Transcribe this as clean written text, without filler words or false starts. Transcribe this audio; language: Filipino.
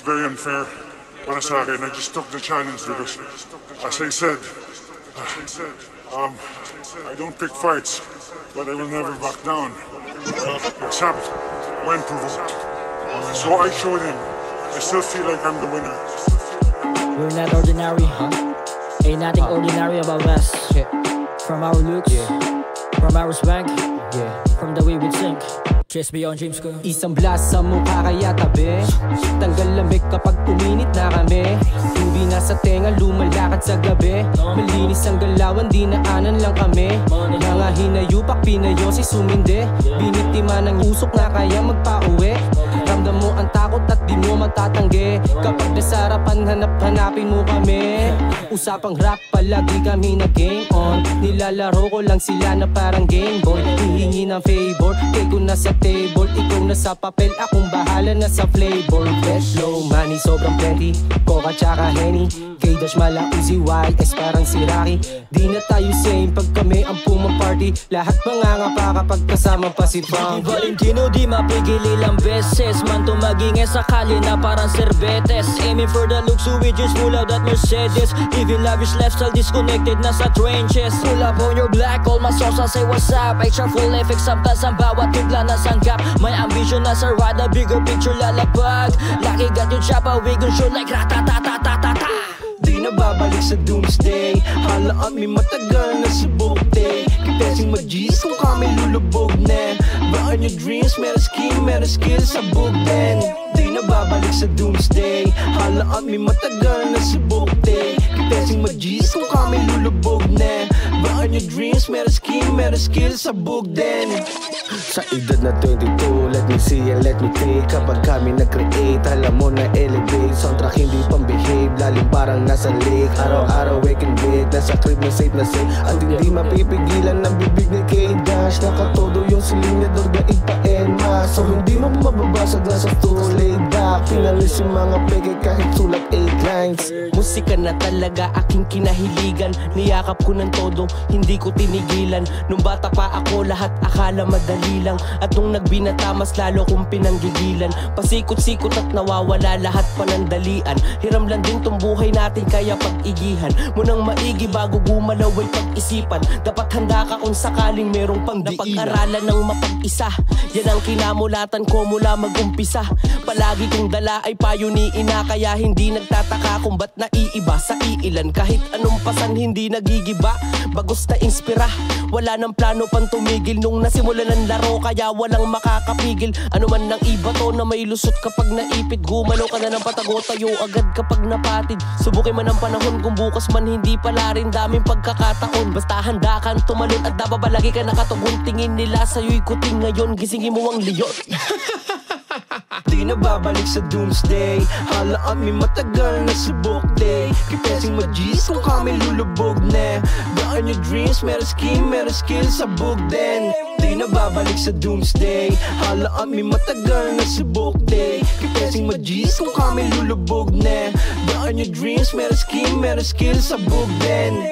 very unfair para sa akin. I just took the challenge because, as I said, I don't pick fights, but I will never back down, except when provoked. So I showed him. I still feel like I'm the winner. We're not ordinary, huh? Ain't nothing ordinary about us. From our looks, from our swag, from the way we think. Just beyond dreams ko. Isang blast sa mukha kaya tabi. Tanggal lamig kapag uminit na kami. Hindi na sa tenga lumalakad sa gabi. Malinis ang galawan, dinaanan lang kami. Mga hinayupak, pinayosi, sumindi. Binitima ng usok na kaya magpauwi. Ramdam mo ang takot at di mo matatanggi. Kapag nasarapan, hanap-hanapin mo kami. Usapang rap, palagi kami na game on. Nilalaro ko lang sila na parang Game Boy. Hihingi ng favor, kay ko na sa table. Ikaw na sa papel, akong bahala na sa flavor. Fresh flow, money sobrang plenty. Coca tsaka Henny, K-Dash, Mala, Uzi, YS parang si Rocky. Di na tayo same pag kami ang pumang-party. Lahat mangangapa kapag kasama pa si Pong. Valentino di mapigil ilang beses. Man tumaging sakali na parang serbetes. Aiming for the looks, we just pull out that Mercedes. Living lavish lifestyle, disconnected na sa trenches. Pull up on your black, all my songs, I say what's up. Extra full effects, sometimes ang bawat tigla na sanggap. My ambition na sa ride, a bigger picture lalabag. Lucky got your chapa, we gon' show like ratatatatata. Di na babalik sa doomsday. Halaan may matagal na subok day. Kipesing mag-G's kung kami lulubog na. Baan your dreams, meron scheme, meron skill sa bugden. Di na babalik sa doomsday. Halaan may matagal na subok day. Kipesing mag-G's kung kami lulubog na. Baan your dreams, meron scheme, meron skill sa bugden. Sa edad na 22, let me see and let me take. Kapag kami nag-create, alam mo na elevate. Soundtrack hindi pang-behave, lalim parang nasa lake. Araw-araw wake and bake, nasa crib na safe. At hindi mapipigilan ng bibig ni K-Dash. Nakatodo yung silindador, gaig pa Enma. So hindi mo mababasag na sa stool, laid back. Pinalis yung mga peke kahit sulat 8 lines. Musika na talaga aking kinahiligan. Niyakap ko ng todo, hindi ko tinigilan. Nung bata pa ako, lahat akala madali lang. At nung nagbinata, mas lalo kong pinanggigilan. Pasikot-sikot at nawawala lahat panandalian. Hiram lang din tong buhay natin, kaya pag-igihan mo nang maigi bago gumalaw ay pag-isipan. Dapat handa ka kung sakaling merong pang-diinan. Ng mapag-isa, yan ang kinamulatan ko mula mag-umpisa. Palagi kong dala ay payo ni ina, kaya hindi nagtataka kung ba't naiiba sa iilan. Kahit anong pasan hindi nagigiba, bagos na inspira. Wala nang plano pang tumigil nung nasimulan ng laro, kaya walang makakapigil. Ano man ng iba to na may lusot kapag naipit. Gumalaw ka na ng patago, tayo agad kapag napatid. Subukin man ang panahon kung bukas man hindi pala rin. Daming pagkakataon, basta handa kang tumalon. At nababalagi ka nakatugon, tingin nila sa'yo'y kuting. Ngayon gisingin mo ang leyon. Di na babalik sa doomsday. Halaan may matagal na subok day. Kipesing mag-G's kung kami lulubog na. Baan your dreams, meron scheme, meron skill sa bugden. Di na babalik sa doomsday. Halaan may matagal na subok day. Kipesing mag-G's kung kami lulubog na. Baan your dreams, meron scheme, meron skill sa bugden.